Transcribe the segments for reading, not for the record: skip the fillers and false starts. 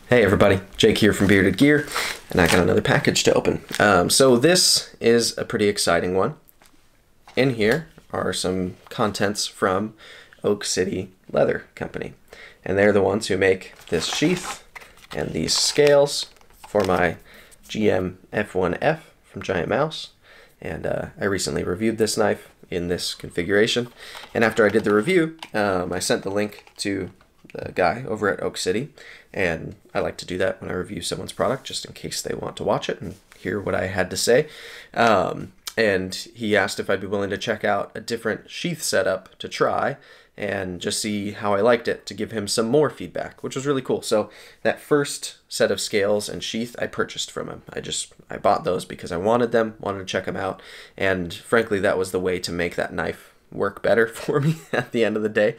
Hey everybody, Jake here from Bearded Gear, and I got another package to open. So this is a pretty exciting one. In here are some contents from Oak City Leather Company, and they're the ones who make this sheath and these scales for my GMF1 F from Giant Mouse. And I recently reviewed this knife in this configuration, and after I did the review, I sent the link to the guy over at Oak City, and I like to do that when I review someone's product just in case they want to watch it and hear what I had to say. And he asked if I'd be willing to check out a different sheath setup to try and just see how I liked it, to give him some more feedback, which was really cool. So that first set of scales and sheath I purchased from him. I bought those because I wanted them, wanted to check them out, and frankly that was the way to make that knife work better for me at the end of the day.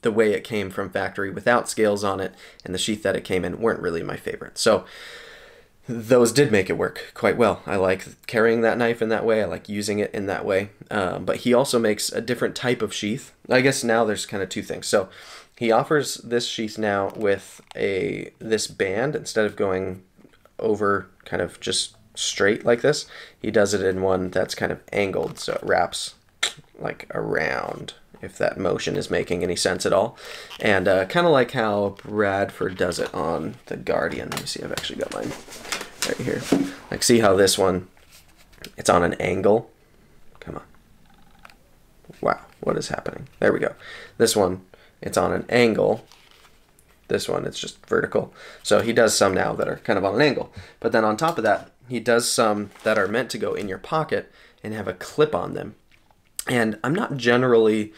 The way it came from factory without scales on it and the sheath that it came in weren't really my favorite. So those did make it work quite well. I like carrying that knife in that way. I like using it in that way. But he also makes a different type of sheath. I guess now there's kind of two things. So he offers this sheath now with this band. Instead of going over kind of just straight like this, he does it in one that's kind of angled. So it wraps like around, if that motion is making any sense at all. And kind of like how Bradford does it on the Guardian. Let me see, I've actually got mine right here. Like, see how this one, it's on an angle? Come on. Wow, what is happening? There we go. This one, it's on an angle. This one, it's just vertical. So he does some now that are kind of on an angle. But then on top of that, he does some that are meant to go in your pocket and have a clip on them. And I'm not generally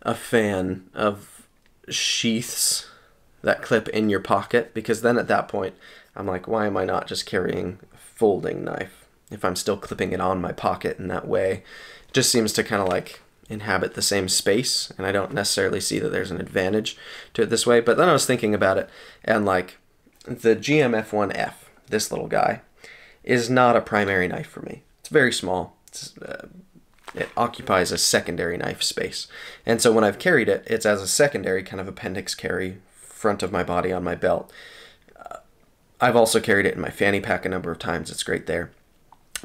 a fan of sheaths that clip in your pocket, because then at that point I'm like, why am I not just carrying a folding knife if I'm still clipping it on my pocket in that way? It just seems to kind of like inhabit the same space, and I don't necessarily see that there's an advantage to it this way. But then I was thinking about it, and like the GMF1 F, this little guy, is not a primary knife for me. It's very small. It occupies a secondary knife space. And so when I've carried it, it's as a secondary kind of appendix carry, front of my body on my belt. I've also carried it in my fanny pack a number of times. It's great there.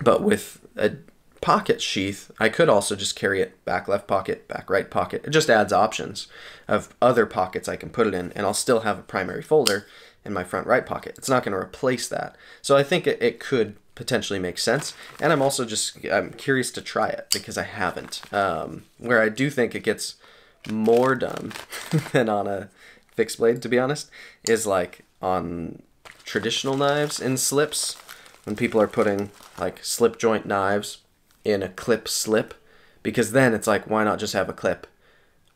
But with a pocket sheath, I could also just carry it back left pocket, back right pocket. It just adds options of other pockets I can put it in, and I'll still have a primary folder in my front right pocket. It's not going to replace that. So I think it could potentially make sense, and I'm curious to try it because I haven't. Where I do think it gets more done than on a fixed blade, to be honest, is like on traditional knives in slips, when people are putting like slip joint knives in a clip slip, because then it's like, why not just have a clip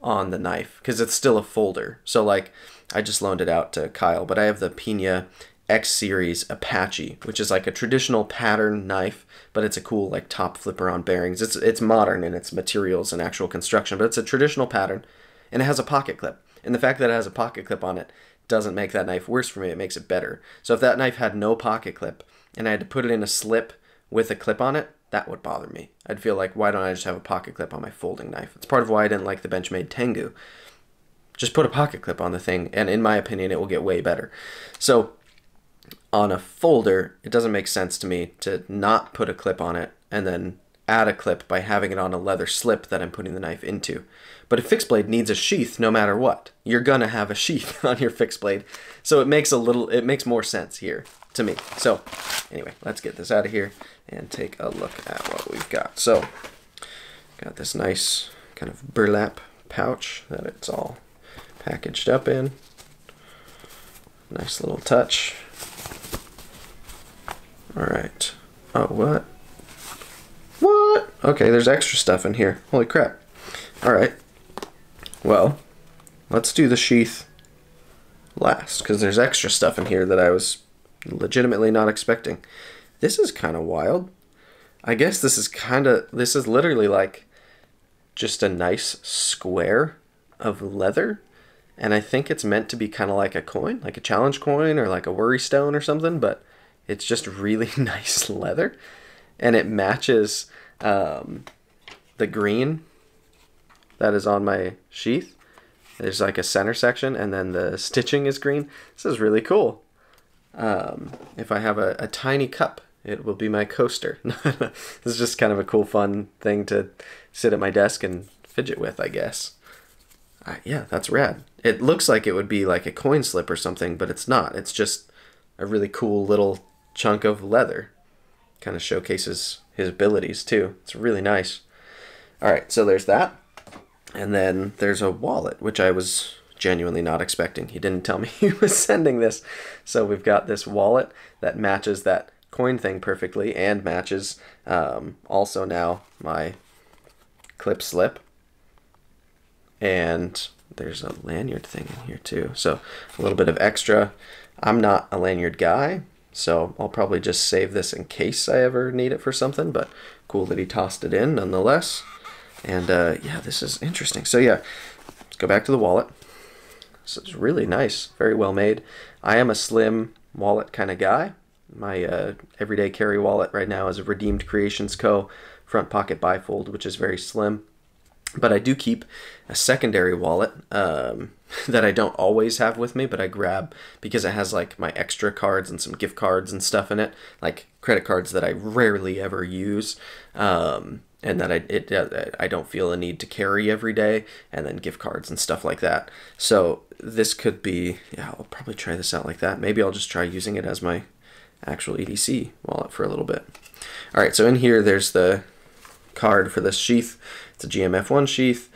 on the knife, because it's still a folder. So like, I just loaned it out to Kyle, but I have the Pina X Series Apache, which is like a traditional pattern knife, but it's a cool like top flipper on bearings. It's modern in its materials and actual construction, but it's a traditional pattern, and it has a pocket clip. And the fact that it has a pocket clip on it doesn't make that knife worse for me, it makes it better. So if that knife had no pocket clip and I had to put it in a slip with a clip on it, that would bother me. I'd feel like, why don't I just have a pocket clip on my folding knife? It's part of why I didn't like the Benchmade Tengu. Just put a pocket clip on the thing, and in my opinion, it will get way better. So on a folder, it doesn't make sense to me to not put a clip on it and then add a clip by having it on a leather slip that I'm putting the knife into. But a fixed blade needs a sheath no matter what. You're gonna have a sheath on your fixed blade. So it makes more sense here to me. So anyway, let's get this out of here and take a look at what we've got. So got this nice kind of burlap pouch that it's all packaged up in. Nice little touch. All right. Oh, what? What? Okay, there's extra stuff in here. Holy crap. All right. Well, let's do the sheath last, because there's extra stuff in here that I was legitimately not expecting. This is kind of wild. I guess this is literally like just a nice square of leather, and I think it's meant to be kind of like a coin, like a challenge coin or like a worry stone or something, but it's just really nice leather, and it matches the green that is on my sheath There's like a center section, and then the stitching is green. This is really cool. If I have a tiny cup, it will be my coaster. This is just kind of a cool, fun thing to sit at my desk and fidget with, I guess. Yeah, that's rad. It looks like it would be like a coin slip or something, but it's not. It's just a really cool little chunk of leather. Kind of showcases his abilities too. It's really nice. All right, so there's that. And then there's a wallet, which I was genuinely not expecting. He didn't tell me he was sending this. So we've got this wallet that matches that coin thing perfectly and matches also now my clip slip. And there's a lanyard thing in here too. So a little bit of extra. I'm not a lanyard guy, so I'll probably just save this in case I ever need it for something, but cool that he tossed it in nonetheless. And yeah, this is interesting. So yeah, let's go back to the wallet. So it's really nice, very well made. I am a slim wallet kind of guy. My everyday carry wallet right now is a Redeemed Creations Co. front pocket bifold, which is very slim. But I do keep a secondary wallet that I don't always have with me, but I grab because it has like my extra cards and some gift cards and stuff in it, like credit cards that I rarely ever use, and that I don't feel a need to carry every day, and then gift cards and stuff like that. So this could be, yeah, I'll probably try this out like that. Maybe I'll just try using it as my actual EDC wallet for a little bit. All right, so in here there's the card for this sheath. It's a GMF1 sheath.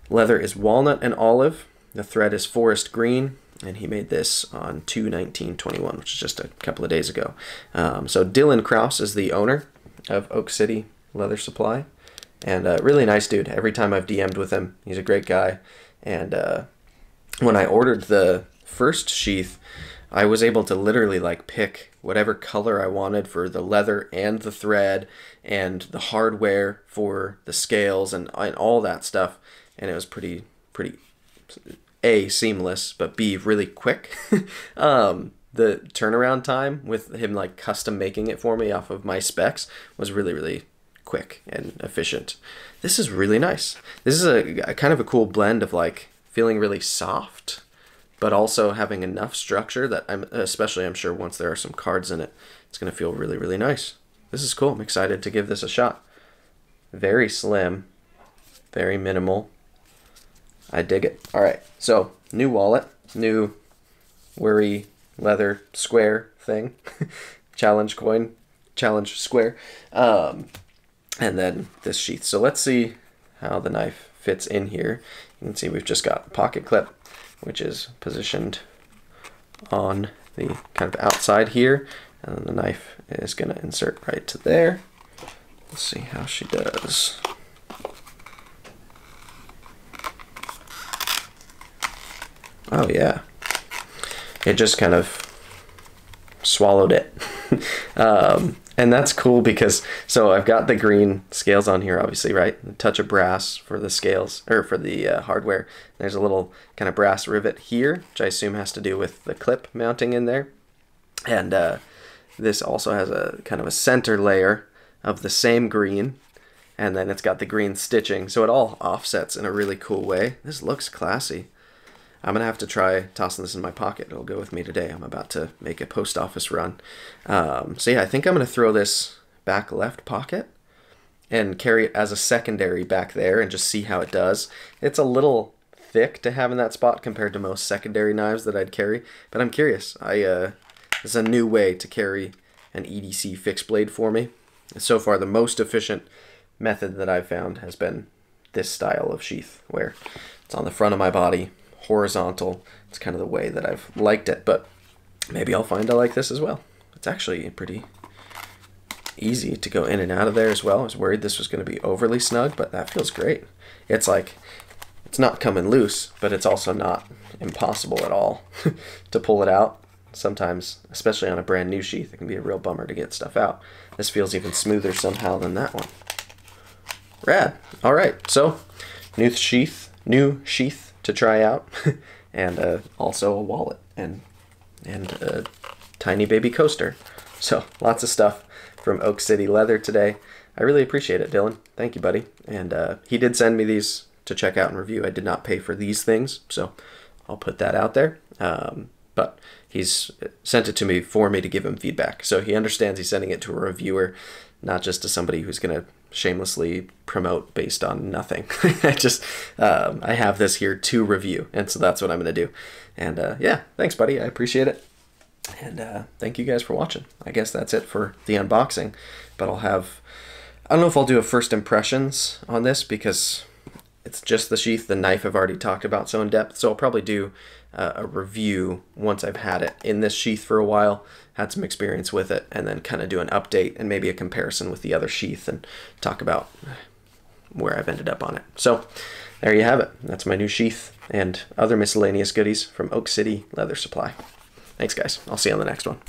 Leather is walnut and olive. The thread is forest green, and he made this on 2/19/21, which is just a couple of days ago. So Dylan Kraus is the owner of Oak City Leather Supply, and really nice dude. Every time I've DM'd with him, he's a great guy. And when I ordered the first sheath, I was able to literally like pick whatever color I wanted for the leather and the thread and the hardware for the scales and all that stuff, and it was pretty A, seamless, but B, really quick. The turnaround time with him like custom making it for me off of my specs was really quick and efficient. This is really nice. This is a kind of a cool blend of like feeling really soft, but also having enough structure that I'm sure once there are some cards in it, it's going to feel really nice. This is cool. I'm excited to give this a shot. Very slim, very minimal. I dig it. All right, so new wallet, new worry leather square thing, challenge coin, challenge square, and then this sheath. So let's see how the knife fits in here. You can see we've just got a pocket clip, which is positioned on the kind of outside here, and then the knife is going to insert right to there. Let's see how she does. Oh yeah, it just kind of swallowed it. And that's cool because, so I've got the green scales on here, obviously, right? A touch of brass for the scales, or for the hardware. There's a little kind of brass rivet here, which I assume has to do with the clip mounting in there. And this also has a kind of a center layer of the same green, and then it's got the green stitching, so it all offsets in a really cool way. This looks classy. I'm going to have to try tossing this in my pocket. It'll go with me today. I'm about to make a post office run. So yeah, I think I'm going to throw this back left pocket and carry it as a secondary back there and just see how it does. It's a little thick to have in that spot compared to most secondary knives that I'd carry, but I'm curious. This is a new way to carry an EDC fixed blade for me. And so far, the most efficient method that I've found has been this style of sheath, where it's on the front of my body, horizontal. It's kind of the way that I've liked it, but maybe I'll find I like this as well. It's actually pretty easy to go in and out of there as well. I was worried this was going to be overly snug, but that feels great. It's like, it's not coming loose, but it's also not impossible at all to pull it out. Sometimes, especially on a brand new sheath, it can be a real bummer to get stuff out. This feels even smoother somehow than that one. Rad. All right, so new sheath to try out, and also a wallet and a tiny baby coaster. So lots of stuff from Oak City Leather today. I really appreciate it, Dylan. Thank you, buddy. And he did send me these to check out and review. I did not pay for these things, so I'll put that out there. But he's sent it to me for me to give him feedback. So he understands he's sending it to a reviewer, not just to somebody who's going to shamelessly promote based on nothing. I have this here to review, and so that's what I'm going to do. And yeah, thanks, buddy. I appreciate it. And thank you guys for watching. I guess that's it for the unboxing. But I don't know if I'll do a first impressions on this because it's just the sheath. The knife I've already talked about so in depth. So I'll probably do a review once I've had it in this sheath for a while, had some experience with it, and then kind of do an update and maybe a comparison with the other sheath and talk about where I've ended up on it. So there you have it. That's my new sheath and other miscellaneous goodies from Oak City Leather Supply. Thanks, guys. I'll see you on the next one.